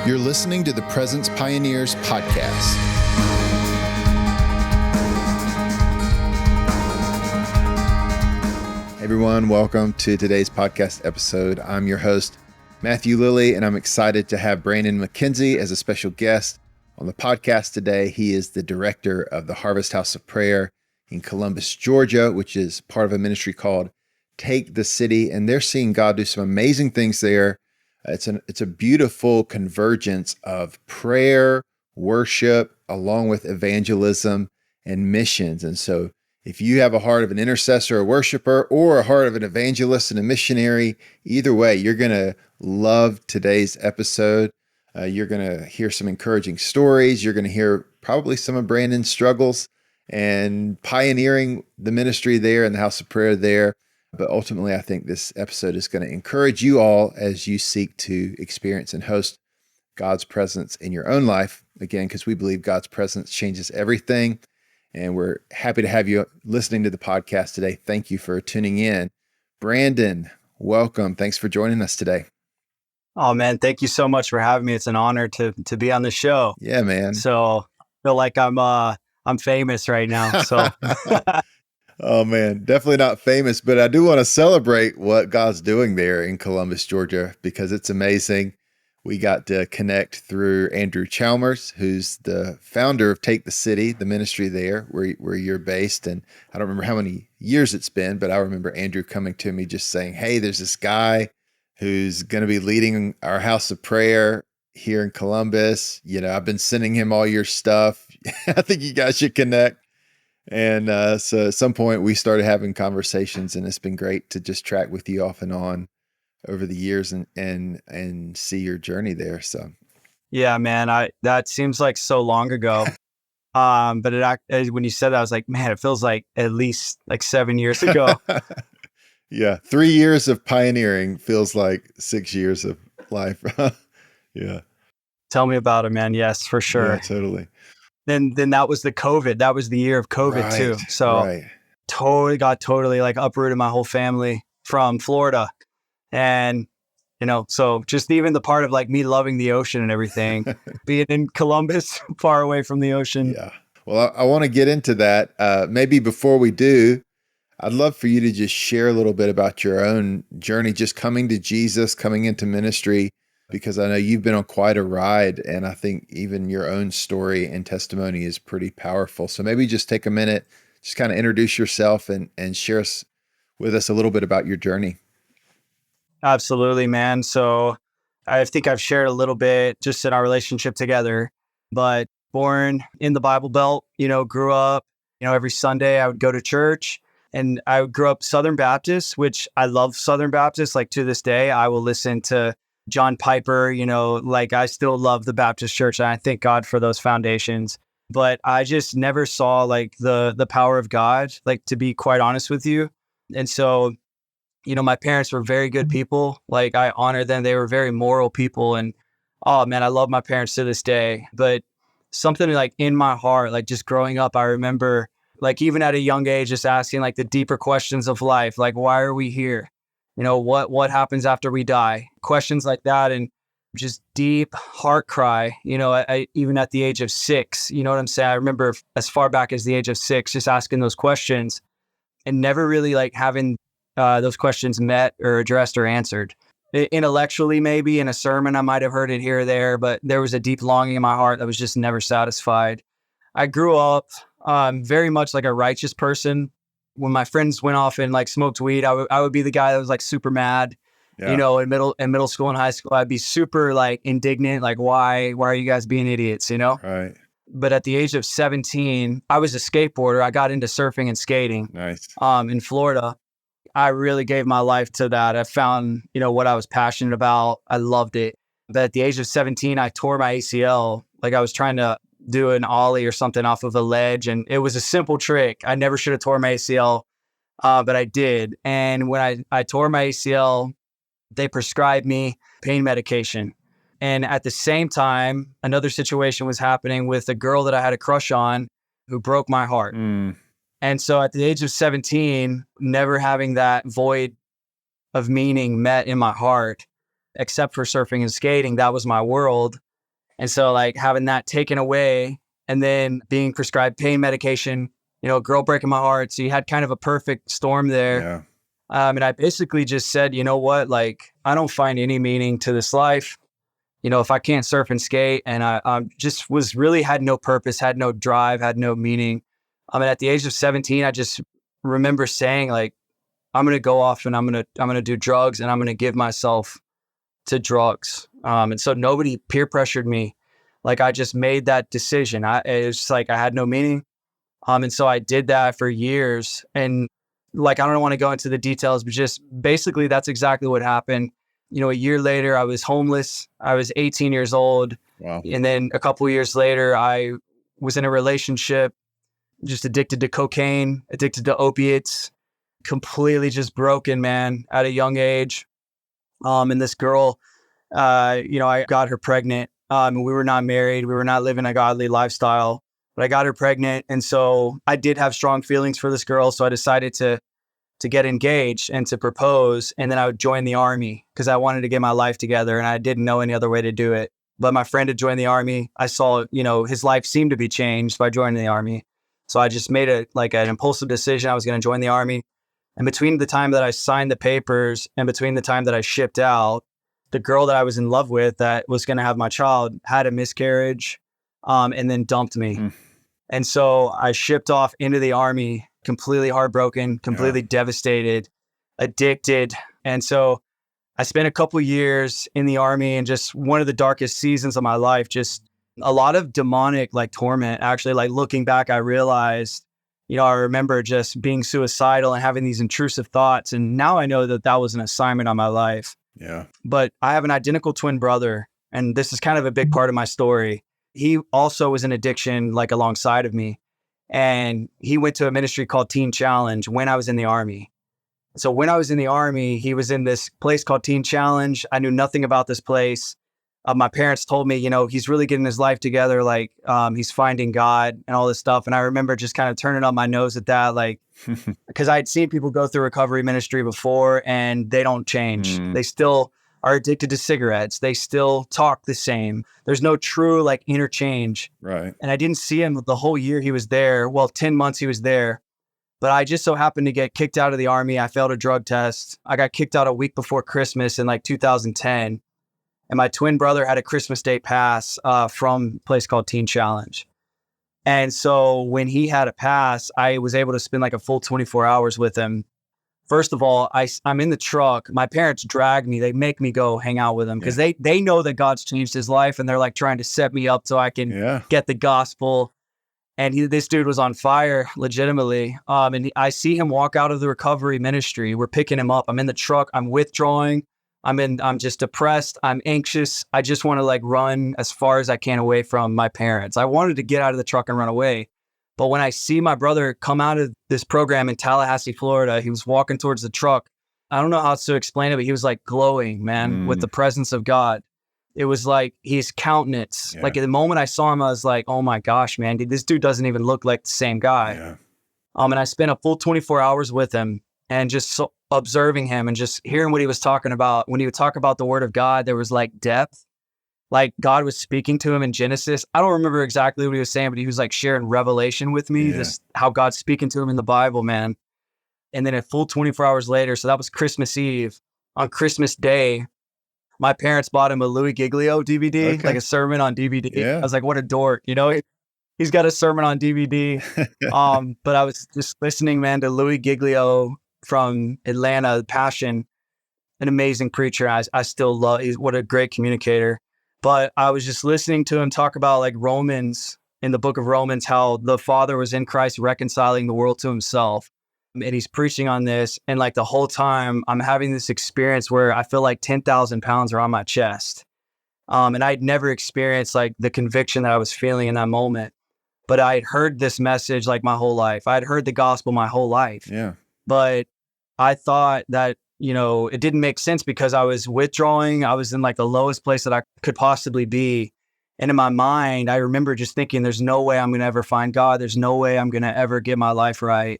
You're listening to the Presence Pioneers podcast. Hey everyone, welcome to today's podcast episode. I'm your host, Matthew Lilley, and I'm excited to have Brandon McKenzie as a special guest on the podcast today. He is the director of the Harvest House of Prayer in Columbus, Georgia, which is part of a ministry called Take the City, and they're seeing God do some amazing things there. It's a beautiful convergence of prayer, worship, along with evangelism and missions. And so if you have a heart of an intercessor, a worshiper, or a heart of an evangelist and a missionary, either way, you're going to love today's episode. You're going to hear some encouraging stories. You're going to hear probably some of Brandon's struggles and pioneering the ministry there and the house of prayer there. But ultimately, I think this episode is going to encourage you all as you seek to experience and host God's presence in your own life. Again, because we believe God's presence changes everything. And we're happy to have you listening to the podcast today. Thank you for tuning in. Brandon, welcome. Thanks for joining us today. Oh, man. Thank you so much for having me. It's an honor to be on the show. Yeah, man. So I feel like I'm famous right now. So Oh man, definitely not famous, but I do want to celebrate what God's doing there in Columbus, Georgia, because it's amazing. We got to connect through Andrew Chalmers, who's the founder of Take the City, the ministry there where you're based. And I don't remember how many years it's been, but I remember Andrew coming to me just saying, hey, there's this guy who's going to be leading our house of prayer here in Columbus. You know, I've been sending him all your stuff. I think you guys should connect. And so at some point we started having conversations, and it's been great to just track with you off and on over the years and see your journey there. So yeah, man, that seems like so long ago. But when you said that, I was like, man, it feels like at least like 7 years ago. Yeah, 3 years of pioneering feels like 6 years of life. Yeah. Tell me about it, man. Yes, for sure. Yeah, totally. Then that was that was the year of COVID too. So totally like uprooted my whole family from Florida. And, so just even the part of like me loving the ocean and everything, being in Columbus, far away from the ocean. Yeah. Well, I want to get into that. Maybe before we do, I'd love for you to just share a little bit about your own journey, just coming to Jesus, coming into ministry, because I know you've been on quite a ride, and I think even your own story and testimony is pretty powerful. So maybe just take a minute, just kind of introduce yourself and share with us a little bit about your journey. Absolutely, man. So I think I've shared a little bit just in our relationship together, but born in the Bible Belt, grew up, every Sunday I would go to church, and I grew up Southern Baptist, which I love Southern Baptist. Like to this day, I will listen to John Piper, like I still love the Baptist church, and I thank God for those foundations. But I just never saw like the power of God, like to be quite honest with you. And so, my parents were very good people. Like I honor them. They were very moral people. And oh man, I love my parents to this day. But something like in my heart, like just growing up, I remember like even at a young age, just asking like the deeper questions of life, like why are we here? What happens after we die? Questions like that, and just deep heart cry, even at the age of 6, you know what I'm saying? I remember as far back as the age of 6, just asking those questions and never really like having those questions met or addressed or answered. Intellectually, maybe in a sermon, I might have heard it here or there, but there was a deep longing in my heart that was just never satisfied. I grew up very much like a righteous person. When my friends went off and like smoked weed, I would be the guy that was like super mad, in middle school and high school. I'd be super like indignant, like why are you guys being idiots, Right. But at the age of 17, I was a skateboarder. I got into surfing and skating. Nice. In Florida. I really gave my life to that. I found, what I was passionate about. I loved it. But at the age of 17, I tore my ACL. Like I was trying to do an ollie or something off of a ledge, and it was a simple trick. I never should have tore my ACL, but I did. And when I tore my ACL, they prescribed me pain medication. And at the same time, another situation was happening with a girl that I had a crush on who broke my heart. And so at the age of 17, never having that void of meaning met in my heart, except for surfing and skating, that was my world. And so like having that taken away and then being prescribed pain medication, girl breaking my heart. So you had kind of a perfect storm there. Yeah. And I basically just said, you know what, like, I don't find any meaning to this life. If I can't surf and skate, and I just had no purpose, had no drive, had no meaning. And at the age of 17, I just remember saying like, I'm going to go off and I'm going to do drugs, and I'm going to give myself to drugs. And so nobody peer pressured me. Like I just made that decision. It was like, I had no meaning. And so I did that for years. And like, I don't want to go into the details, but just basically that's exactly what happened. A year later, I was homeless. I was 18 years old. Wow. And then a couple of years later, I was in a relationship, just addicted to cocaine, addicted to opiates, completely just broken, man, at a young age. And this girl, I got her pregnant. We were not married. We were not living a godly lifestyle, but I got her pregnant. And so I did have strong feelings for this girl. So I decided to get engaged and to propose. And then I would join the army because I wanted to get my life together, and I didn't know any other way to do it. But my friend had joined the army. I saw, his life seemed to be changed by joining the army. So I just made an impulsive decision. I was going to join the army. And between the time that I signed the papers and between the time that I shipped out, the girl that I was in love with that was going to have my child had a miscarriage, and then dumped me. Mm. And so I shipped off into the army, completely heartbroken, completely devastated, addicted. And so I spent a couple years in the army, and just one of the darkest seasons of my life, just a lot of demonic like torment. Actually, like looking back, I realized, I remember just being suicidal and having these intrusive thoughts. And now I know that was an assignment on my life. Yeah. But I have an identical twin brother, and this is kind of a big part of my story. He also was in addiction, like alongside of me. And he went to a ministry called Teen Challenge when I was in the army. So when I was in the army, he was in this place called Teen Challenge. I knew nothing about this place. My parents told me, he's really getting his life together. Like, he's finding God and all this stuff. And I remember just kind of turning up my nose at that, like, because I'd seen people go through recovery ministry before and they don't change. They still are addicted to cigarettes. They still talk the same. There's no true like interchange. Right. And I didn't see him the whole year he was there. Well, 10 months he was there. But I just so happened to get kicked out of the army. I failed a drug test. I got kicked out a week before Christmas in like 2010. And my twin brother had a Christmas Day pass from a place called Teen Challenge. And so when he had a pass, I was able to spend like a full 24 hours with him. First of all, I'm in the truck. My parents drag me. They make me go hang out with him because they know that God's changed his life, and they're like trying to set me up so I can get the gospel. And this dude was on fire, legitimately. I see him walk out of the recovery ministry. We're picking him up. I'm in the truck. I'm withdrawing. I'm just depressed. I'm anxious. I just want to like run as far as I can away from my parents. I wanted to get out of the truck and run away. But when I see my brother come out of this program in Tallahassee, Florida, he was walking towards the truck. I don't know how else to explain it, but he was like glowing, man, with the presence of God. It was like his countenance. Like at the moment I saw him, I was like, oh my gosh, man, this dude doesn't even look like the same guy. Yeah. And I spent a full 24 hours with him and just observing him and just hearing what he was talking about. When he would talk about the word of God, there was like depth. Like God was speaking to him in Genesis. I don't remember exactly what he was saying, but he was like sharing revelation with me, this how God's speaking to him in the Bible, man. And then a full 24 hours later, so that was Christmas Eve. On Christmas Day, my parents bought him a Louis Giglio DVD, like a sermon on DVD. Yeah. I was like, what a dork, he's got a sermon on DVD. But I was just listening, man, to Louis Giglio from Atlanta, Passion, an amazing preacher. I still love, what a great communicator. But I was just listening to him talk about like Romans, in the book of Romans, how the Father was in Christ reconciling the world to himself. And he's preaching on this. And like the whole time I'm having this experience where I feel like 10,000 pounds are on my chest. And I'd never experienced like the conviction that I was feeling in that moment. But I had heard this message like my whole life. I'd heard the gospel my whole life. Yeah. But I thought that, it didn't make sense because I was withdrawing. I was in like the lowest place that I could possibly be. And in my mind, I remember just thinking, there's no way I'm going to ever find God. There's no way I'm going to ever get my life right.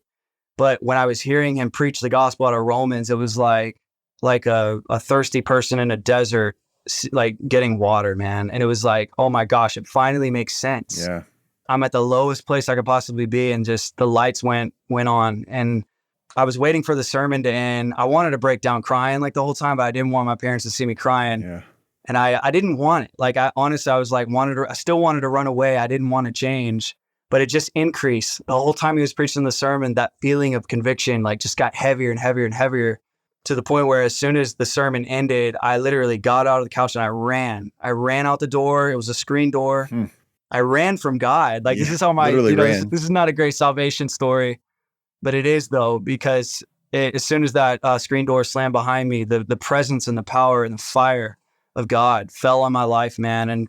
But when I was hearing him preach the gospel out of Romans, it was like a thirsty person in a desert like getting water, man. And it was like, oh my gosh, it finally makes sense. Yeah. I'm at the lowest place I could possibly be. And just the lights went on. And I was waiting for the sermon to end. I wanted to break down crying like the whole time, but I didn't want my parents to see me crying. Yeah. And I didn't want it. Like, I was like, I still wanted to run away. I didn't want to change, but it just increased. The whole time he was preaching the sermon, that feeling of conviction, like, just got heavier and heavier and heavier, to the point where as soon as the sermon ended, I literally got out of the couch and I ran. I ran out the door. It was a screen door. I ran from God. Like, this is how this is not a great salvation story, but it is, though, because as soon as that screen door slammed behind me, the presence and the power and the fire of God fell on my life, man. And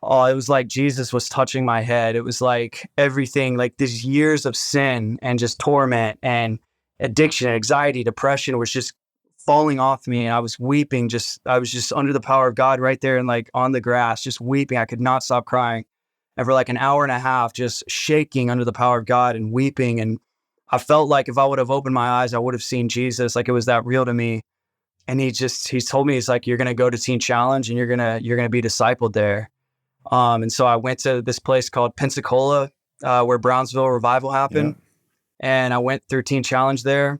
it was like Jesus was touching my head. It was like everything, like these years of sin and just torment and addiction, anxiety, depression was just falling off me. And I was weeping. I was just under the power of God right there and like on the grass, just weeping. I could not stop crying. And for like an hour and a half, just shaking under the power of God and weeping. And I felt like if I would have opened my eyes, I would have seen Jesus. Like, it was that real to me. And he's told me, he's like, you're going to go to Teen Challenge and you're going to be discipled there. And so I went to this place called Pensacola, where Brownsville Revival happened. Yeah. And I went through Teen Challenge there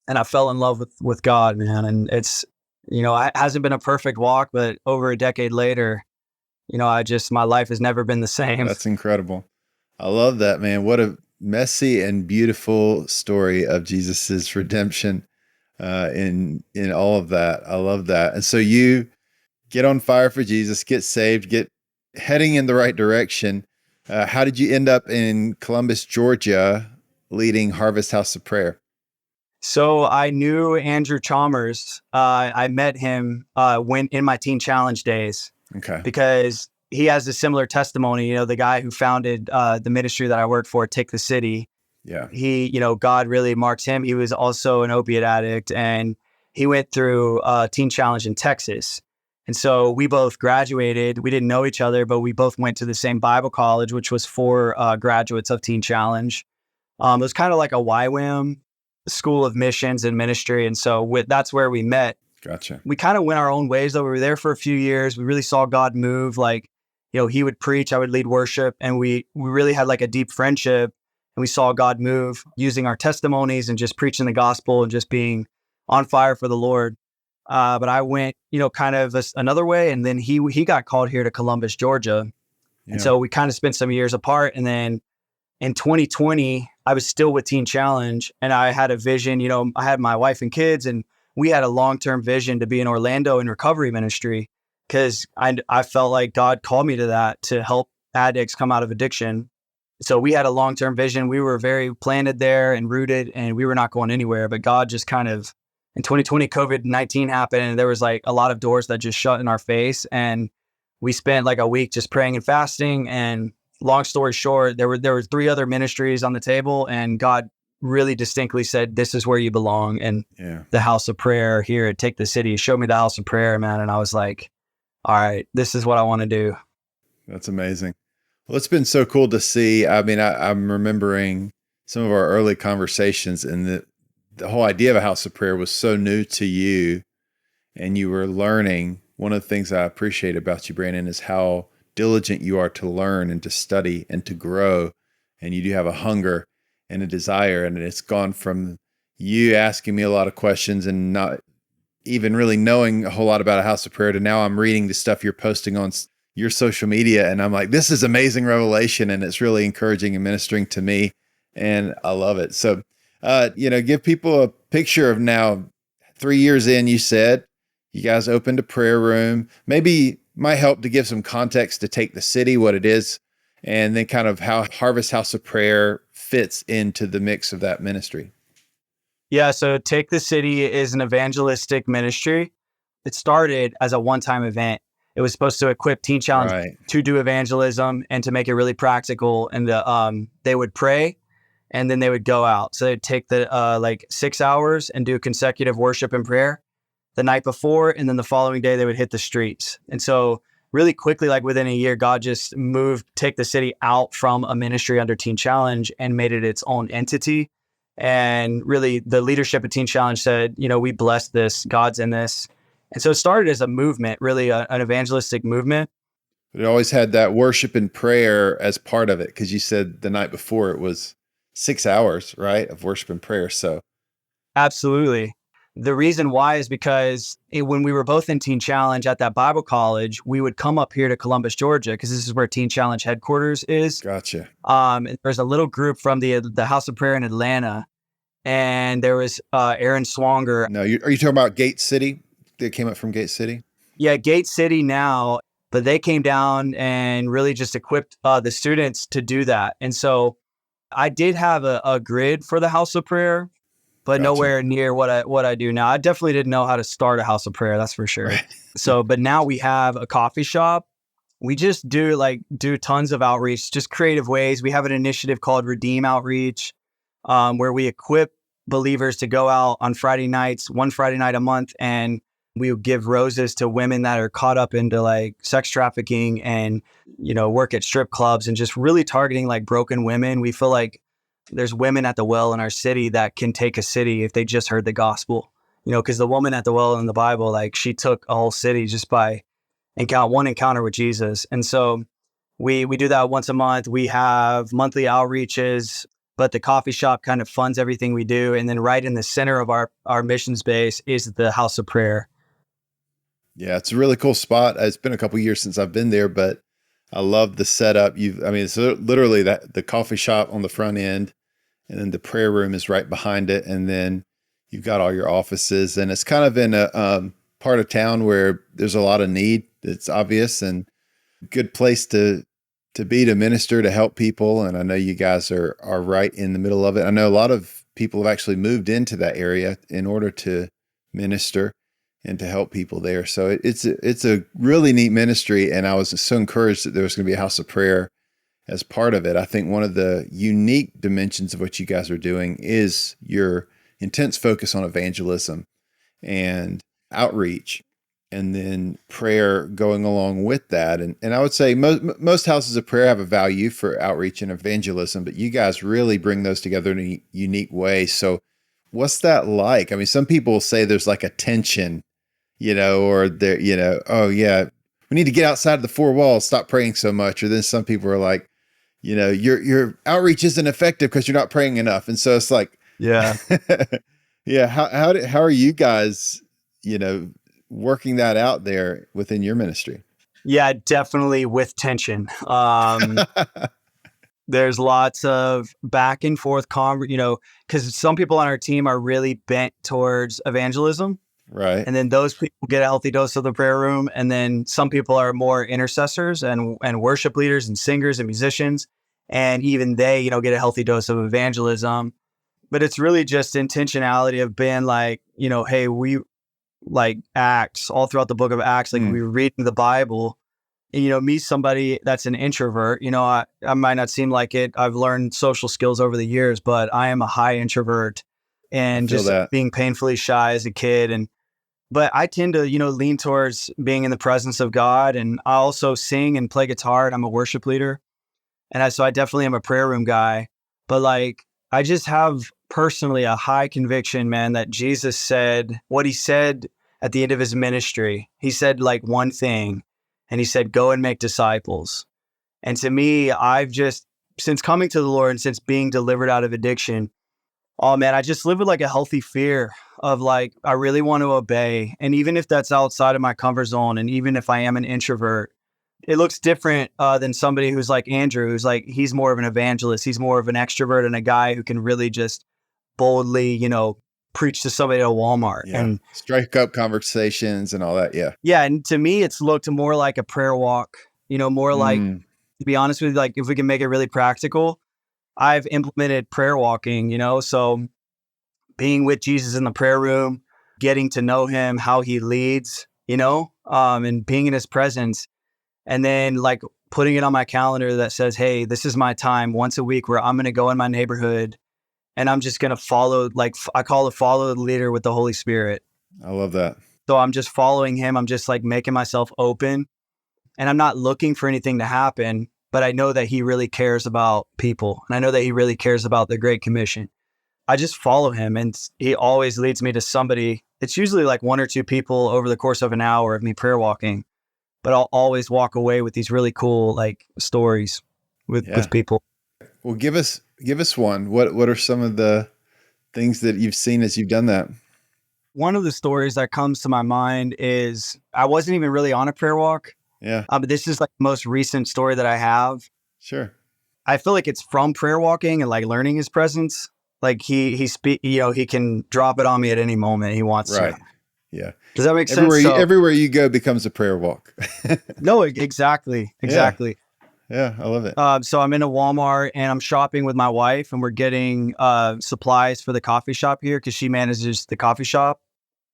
and I fell in love with God, man. And it's, it hasn't been a perfect walk, but over a decade later, my life has never been the same. That's incredible. I love that, man. What a messy and beautiful story of Jesus's redemption. In all of that. I love that. And so you get on fire for Jesus, get saved, get heading in the right direction. How did you end up in Columbus, Georgia, leading Harvest House of Prayer? So I knew Andrew Chalmers. I met him when in my Teen Challenge days. Okay. Because he has a similar testimony. The guy who founded the ministry that I worked for, Take the City. Yeah. He, God really marked him. He was also an opiate addict, and he went through Teen Challenge in Texas. And so we both graduated. We didn't know each other, but we both went to the same Bible college, which was for graduates of Teen Challenge. It was kind of like a YWAM, School of Missions and Ministry. And so that's where we met. Gotcha. We kind of went our own ways, though. We were there for a few years. We really saw God move. Like, he would preach, I would lead worship, and we really had like a deep friendship. And we saw God move using our testimonies and just preaching the gospel and just being on fire for the Lord. But I went, kind of another way. And then he got called here to Columbus, Georgia. Yeah. And so we kind of spent some years apart. And then in 2020, I was still with Teen Challenge, and I had a vision. I had my wife and kids, and we had a long-term vision to be in Orlando in recovery ministry, because I felt like God called me to that, to help addicts come out of addiction. So we had a long-term vision. We were very planted there and rooted, and we were not going anywhere. But God just kind of, in 2020, COVID-19 happened, and there was like a lot of doors that just shut in our face. And we spent like a week just praying and fasting. And long story short, there were 3 other ministries on the table, and God really distinctly said, this is where you belong. And the house of prayer here at Take the City. He showed me the house of prayer, man. And I was like, all right, this is what I want to do. That's amazing. Well, it's been so cool to see. I mean, I'm remembering some of our early conversations, and the whole idea of a house of prayer was so new to you, and you were learning. One of the things I appreciate about you, Brandon, is how diligent you are to learn and to study and to grow. And you do have a hunger and a desire, and it's gone from you asking me a lot of questions and not even really knowing a whole lot about a house of prayer to now I'm reading the stuff you're posting on your social media, and I'm like, this is amazing revelation, and it's really encouraging and ministering to me, and I love it. So, give people a picture of now 3 years in. You said you guys opened a prayer room. Maybe might help to give some context to Take the City, what it is, and then kind of how Harvest House of Prayer fits into the mix of that ministry. Yeah, so Take the City is an evangelistic ministry. It started as a one-time event. It was supposed to equip Teen Challenge to do evangelism and to make it really practical. And they would pray, and then they would go out. So they'd take the 6 hours and do consecutive worship and prayer the night before, and then the following day they would hit the streets. And so really quickly, like within a year, God just moved Take the City out from a ministry under Teen Challenge and made it its own entity. And really, the leadership of Teen Challenge said, we bless this, God's in this. And so it started as a movement, really an evangelistic movement. But it always had that worship and prayer as part of it, because you said the night before it was 6 hours, right, of worship and prayer. So Absolutely. The reason why is because when we were both in Teen Challenge at that Bible college, we would come up here to Columbus, Georgia, because this is where Teen Challenge headquarters is. gotcha. And there's a little group from the House of Prayer in Atlanta, and there was Aaron Swanger. No, are you talking about Gate City? They came up from Gate City? Yeah, Gate City now, but they came down and really just equipped the students to do that. And so I did have a grid for the House of Prayer, but Gotcha. nowhere near what I do now. I definitely didn't know how to start a House of Prayer, that's for sure. Right. So, but now we have a coffee shop. We just do tons of outreach, just creative ways. We have an initiative called Redeem Outreach, where we equip believers to go out on Friday nights, one Friday night a month, and we would give roses to women that are caught up into like sex trafficking and, work at strip clubs, and just really targeting like broken women. We feel like there's women at the well in our city that can take a city if they just heard the gospel, because the woman at the well in the Bible, like she took a whole city just by one encounter with Jesus. And so we do that once a month. We have monthly outreaches, but the coffee shop kind of funds everything we do. And then right in the center of our mission space is the House of Prayer. Yeah, it's a really cool spot. It's been a couple years since I've been there, but I love the setup. It's literally the coffee shop on the front end, and then the prayer room is right behind it. And then you've got all your offices, and it's kind of in a part of town where there's a lot of need. It's obvious, and good place to be, to minister, to help people. And I know you guys are right in the middle of it. I know a lot of people have actually moved into that area in order to minister and to help people there. So it's a really neat ministry. And I was so encouraged that there was going to be a House of Prayer as part of it. I think one of the unique dimensions of what you guys are doing is your intense focus on evangelism and outreach, and then prayer going along with that. And I would say most houses of prayer have a value for outreach and evangelism, but you guys really bring those together in a unique way. So what's that like? I mean, some people say there's like a tension, or they're, oh yeah, we need to get outside of the four walls, stop praying so much. Or then some people are like, your outreach isn't effective because you're not praying enough. And so it's like, yeah, yeah. How are you guys, working that out there within your ministry? Yeah, definitely with tension. There's lots of back and forth, because some people on our team are really bent towards evangelism. Right. And then those people get a healthy dose of the prayer room. And then some people are more intercessors and worship leaders and singers and musicians. And even they, get a healthy dose of evangelism. But it's really just intentionality of being like, hey, we like Acts, all throughout the book of Acts, like we were reading the Bible. And, me, somebody that's an introvert, I might not seem like it. I've learned social skills over the years, but I am a high introvert and just being painfully shy as a kid. But I tend to, lean towards being in the presence of God. And I also sing and play guitar, and I'm a worship leader. And so I definitely am a prayer room guy. But I just have personally a high conviction, man, that Jesus said what he said at the end of his ministry. He said one thing, and he said, go and make disciples. And to me, I've just, since coming to the Lord and since being delivered out of addiction, oh man, I just live with a healthy fear of I really want to obey. And even if that's outside of my comfort zone, and even if I am an introvert, it looks different than somebody who's like Andrew, who's he's more of an evangelist. He's more of an extrovert and a guy who can really just boldly, preach to somebody at Walmart and strike up conversations and all that. Yeah. Yeah. And to me, it's looked more like a prayer walk, more to be honest with you, if we can make it really practical, I've implemented prayer walking, so being with Jesus in the prayer room, getting to know him, how he leads, and being in his presence. And then putting it on my calendar that says, hey, this is my time once a week where I'm going to go in my neighborhood and I'm just going to follow, I call it follow the leader with the Holy Spirit. I love that. So I'm just following him. I'm just making myself open, and I'm not looking for anything to happen, but I know that he really cares about people. And I know that he really cares about the Great Commission. I just follow him, and he always leads me to somebody. It's usually like one or two people over the course of an hour of me prayer walking, but I'll always walk away with these really cool like stories Yeah. with people. Well, give us one. What are some of the things that you've seen as you've done that? One of the stories that comes to my mind is I wasn't even really on a prayer walk, Yeah. but this is like the most recent story that I have. Sure. I feel like it's from prayer walking and like learning his presence. Like he can drop it on me at any moment he wants to. Right. Yeah. Does that make sense? So Everywhere you go becomes a prayer walk. no, exactly, Yeah. exactly. Yeah. I love it. So I'm in a Walmart and I'm shopping with my wife, and we're getting supplies for the coffee shop here because she manages the coffee shop.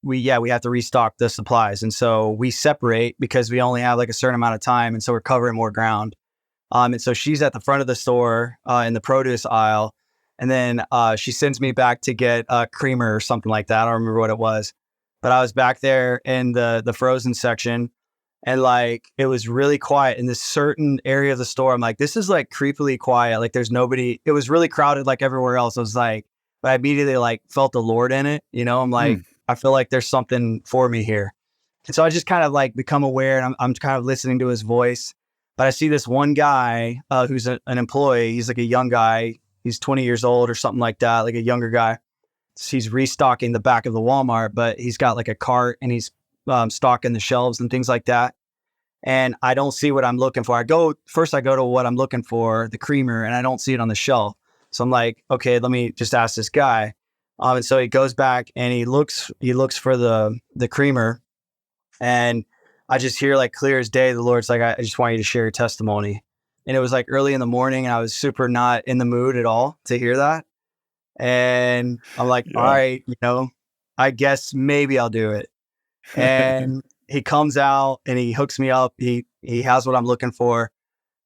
We have to restock the supplies, and so we separate because we only have like a certain amount of time, and so we're covering more ground. And so she's at the front of the store in the produce aisle, and then she sends me back to get a creamer or something like that. I don't remember what it was, but I was back there in the frozen section, and like it was really quiet in this certain area of the store. I'm like, this is like creepily quiet. Like there's nobody. It was really crowded like everywhere else. I was like, but I immediately like felt the Lord in it. You know, I'm like, Mm. I feel like there's something for me here. And so I just kind of like become aware, and I'm kind of listening to his voice. But I see this one guy who's an employee. He's like a young guy. He's 20 years old or something like that, like a younger guy. So he's restocking the back of the Walmart, but he's got like a cart and he's stocking the shelves and things like that. And I don't see what I'm looking for. I go to what I'm looking for, the creamer, and I don't see it on the shelf. So I'm like, okay, let me just ask this guy. And so he goes back and he looks for the creamer, and I just hear like clear as day, the Lord's like, I just want you to share your testimony. And it was like early in the morning, and I was super not in the mood at all to hear that. And I'm like, all Yeah. right, I guess maybe I'll do it. And he comes out and he hooks me up. He has what I'm looking for.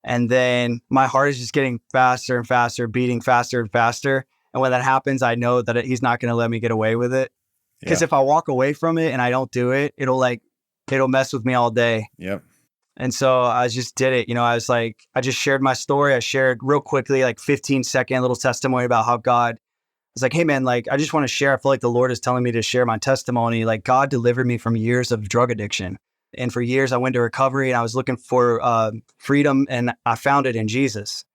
And then my heart is just getting faster and faster, beating faster and faster. And when that happens, I know that he's not going to let me get away with it. Because Yeah. if I walk away from it and I don't do it, it'll mess with me all day. Yep. And so I just did it. I was like, I just shared my story. I shared real quickly, like 15-second little testimony about how God was like, hey man, like, I just want to share. I feel like the Lord is telling me to share my testimony. Like God delivered me from years of drug addiction. And for years I went to recovery and I was looking for freedom, and I found it in Jesus.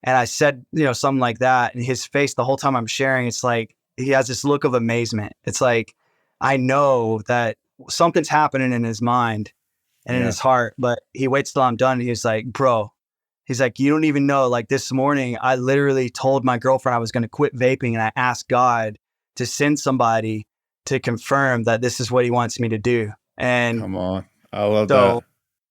And I said, something like that. And his face the whole time I'm sharing, it's like, he has this look of amazement. It's like, I know that something's happening in his mind and in Yeah. his heart, but he waits till I'm done. He's like, bro, he's like, you don't even know, like this morning, I literally told my girlfriend I was going to quit vaping, and I asked God to send somebody to confirm that this is what he wants me to do. And Come on. I love so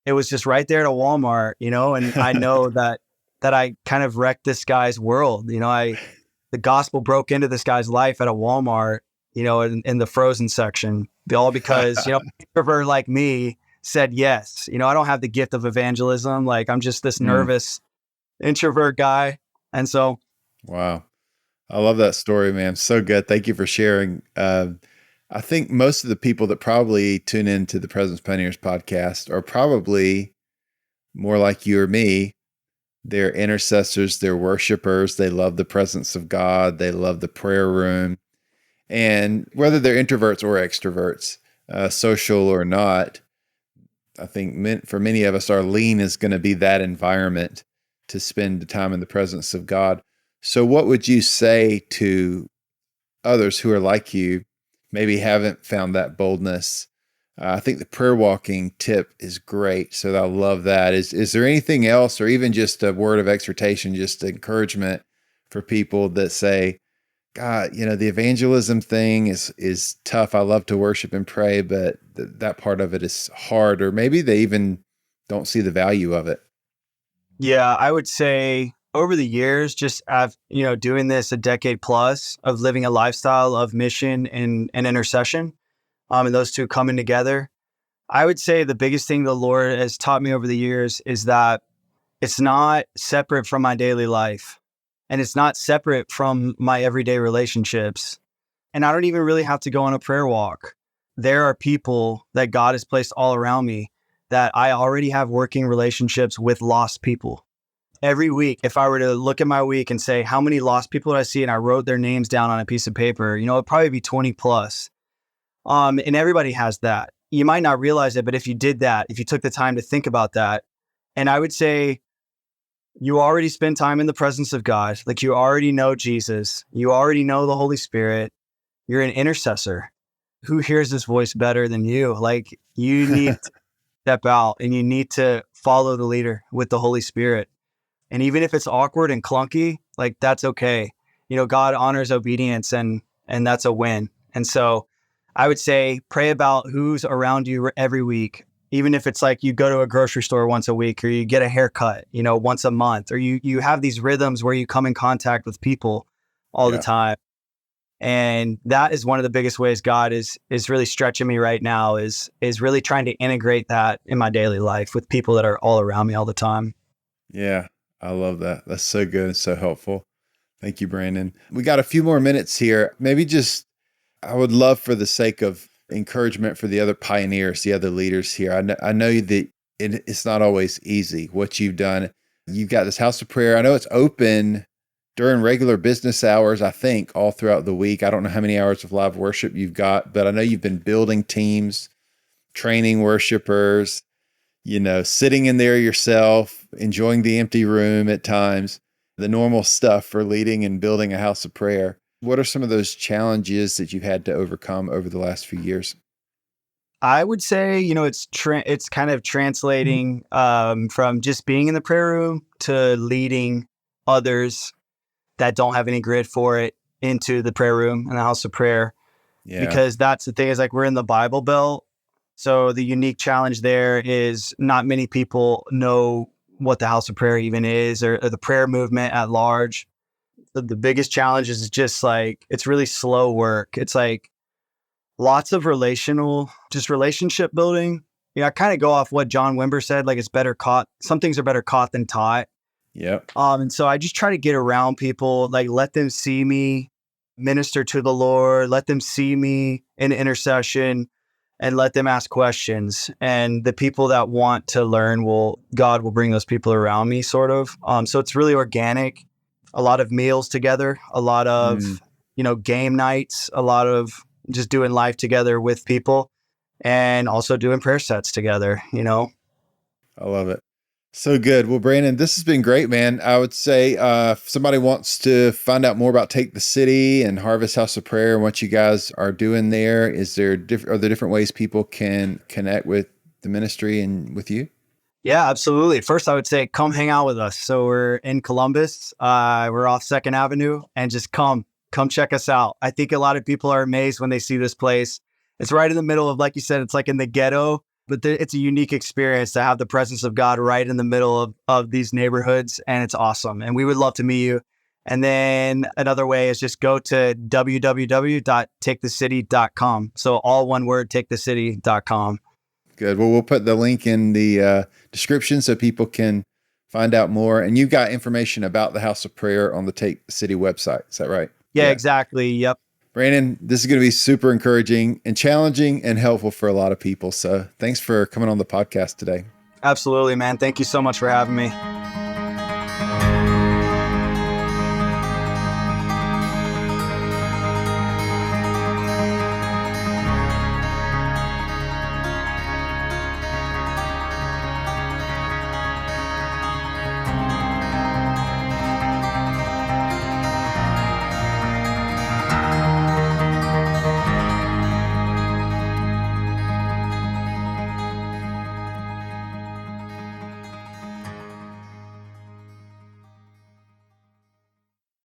that. it was just right there at a Walmart, and I know that I kind of wrecked this guy's world. The gospel broke into this guy's life at a Walmart, in the frozen section, all because, an introvert like me said yes. I don't have the gift of evangelism. Like I'm just this Mm. nervous introvert guy. And so, Wow. I love that story, man. So good. Thank you for sharing. I think most of the people that probably tune into the Presence Pioneers podcast are probably more like you or me. They're intercessors, they're worshipers, they love the presence of God, they love the prayer room. And whether they're introverts or extroverts, social or not, I think for many of us, our lean is going to be that environment to spend the time in the presence of God. So, what would you say to others who are like you, maybe haven't found that boldness? I think the prayer walking tip is great. So I love that. Is there anything else, or even just a word of exhortation, just encouragement for people that say, God, the evangelism thing is tough. I love to worship and pray, but that part of it is hard, or maybe they even don't see the value of it. yeah, I would say over the years, just doing this a decade plus of living a lifestyle of mission and intercession, and those two coming together. I would say the biggest thing the Lord has taught me over the years is that it's not separate from my daily life, and it's not separate from my everyday relationships. And I don't even really have to go on a prayer walk. There are people that God has placed all around me that I already have working relationships with lost people. every week, if I were to look at my week and say, how many lost people did I see? And I wrote their names down on a piece of paper, it'd probably be 20 plus. And everybody has that. You might not realize it, but if you did that, if you took the time to think about that, and I would say you already spend time in the presence of God, like you already know Jesus, you already know the Holy Spirit, you're an intercessor. Who hears this voice better than you? Like you need to step out and you need to follow the leader with the Holy Spirit. And even if it's awkward and clunky, like that's okay. God honors obedience and that's a win. And so I would say pray about who's around you every week, even if it's like you go to a grocery store once a week or you get a haircut, once a month, or you have these rhythms where you come in contact with people all the time. And that is one of the biggest ways God is really stretching me right now is really trying to integrate that in my daily life with people that are all around me all the time. Yeah, I love that. That's so good and so helpful. Thank you, Brandon. We got a few more minutes here. Maybe I would love for the sake of encouragement for the other pioneers, the other leaders here. I know that it's not always easy what you've done. You've got this house of prayer. I know it's open during regular business hours, I think, all throughout the week. I don't know how many hours of live worship you've got, but I know you've been building teams, training worshipers, sitting in there yourself, enjoying the empty room at times, the normal stuff for leading and building a house of prayer. What are some of those challenges that you've had to overcome over the last few years? I would say, it's kind of translating from just being in the prayer room to leading others that don't have any grid for it into the prayer room and the house of prayer. Yeah. Because that's the thing is like we're in the Bible Belt. So the unique challenge there is not many people know what the house of prayer even is or the prayer movement at large. The biggest challenge is just like, it's really slow work. It's like lots of relationship building. I kind of go off what John Wimber said, like some things are better caught than taught. Yep. And so I just try to get around people, like let them see me minister to the Lord, let them see me in intercession and let them ask questions. And the people that want to learn God will bring those people around me sort of. So it's really organic, a lot of meals together, a lot of, game nights, a lot of just doing life together with people and also doing prayer sets together, I love it. So good. Well, Brandon, this has been great, man. I would say if somebody wants to find out more about Take the City and Harvest House of Prayer and what you guys are doing there, are there different ways people can connect with the ministry and with you? Yeah, absolutely. First, I would say come hang out with us. So we're in Columbus. We're off 2nd Avenue and just come check us out. I think a lot of people are amazed when they see this place. It's right in the middle of, like you said, it's like in the ghetto. But it's a unique experience to have the presence of God right in the middle of these neighborhoods. And it's awesome. And we would love to meet you. And then another way is just go to www.takethecity.com. So all one word, takethecity.com. Good. Well, we'll put the link in the description so people can find out more. And you've got information about the House of Prayer on the Take the City website. Is that right? Yeah, exactly. Yep. Brandon, this is going to be super encouraging and challenging and helpful for a lot of people. So thanks for coming on the podcast today. Absolutely, man. Thank you so much for having me.